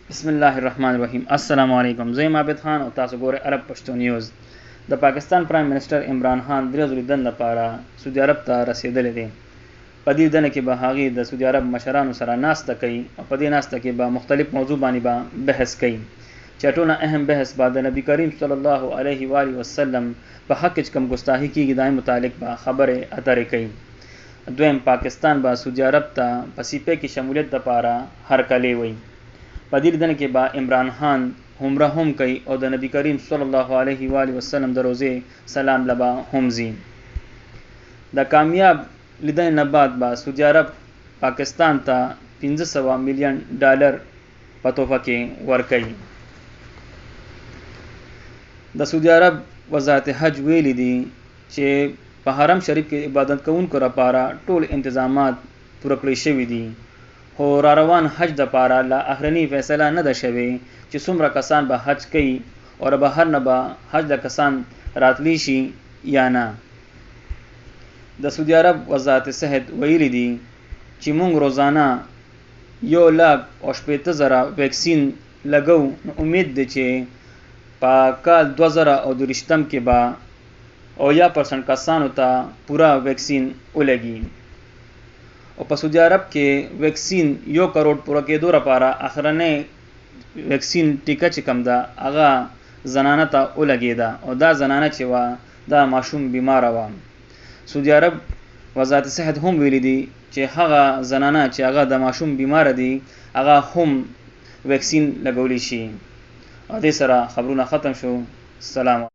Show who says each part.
Speaker 1: بسم الله الرحمن الرحیم. السلام علیکم. زه عابد خان او تاسو ګورئ عرب پښتو نیوز. د پاکستان پرایم منسٹر عمران خان درې ورځې دند لپاره سعودي عرب ته رسیدلی دی. په دې دنه کې به هغې د سعودي عرب مشرانو سره ناسته کوي او په دې ناسته کې به مختلف موضوع باندې به بحث کوي چې ټولنه اهم بحث به د نبی کریم صلی الله علیه و آله وسلم په حق کې کوم ګستاخی کیږي دای متعلق به خبرې اترې کوي. دویم، پاکستان به سعودي عرب ته په سیپې کې شمولیت لپاره هرکلی وي. په دې لیدنه کې به عمران خان عمره هم کوي او د نبی کریم صلی الله علیه و آله وسلم د روضې سلام لبا هم ځي. د کامیاب لیدنې نه بعد به سعودي عرب پاکستان ته $500 میلیون په تحفه کې ورکوي. د سعودي عرب وزارت حج ویلي دي چې په حرم شریف کې عبادت کوونکو لپاره ټول انتظامات پوره کړی شوي دي، خو را روان حج دپاره لا اخرنی فیصله نه ده شوې چې څومره کسان به حج کوي او له بهر نه به حج د کسان راتلی شي یا نه. د سعودي عرب وزارت صحت ویلي دي چې موږ روزانه 1,60,000 ویکسین لګو. نو امید دی چې په کال 2023 کې به 80% کسانو ته پوره ویکسین ولګي. او په سعودي عرب کې ویکسین 1 کروڑ پوره کېدو لپاره اخرنۍ ویکسین ټیکه چې کوم ده هغه زنانه ته ولګېده او دا زنانه چې وه دا ماشوم بیماره وه. سعودي عرب وزارت صحت هم ویلي دي چې هغه زنانه چې هغه د ماشوم بیماره دي هغه هم ویکسین لګولی شي. او دې سره خبرونه ختم شو. سلام.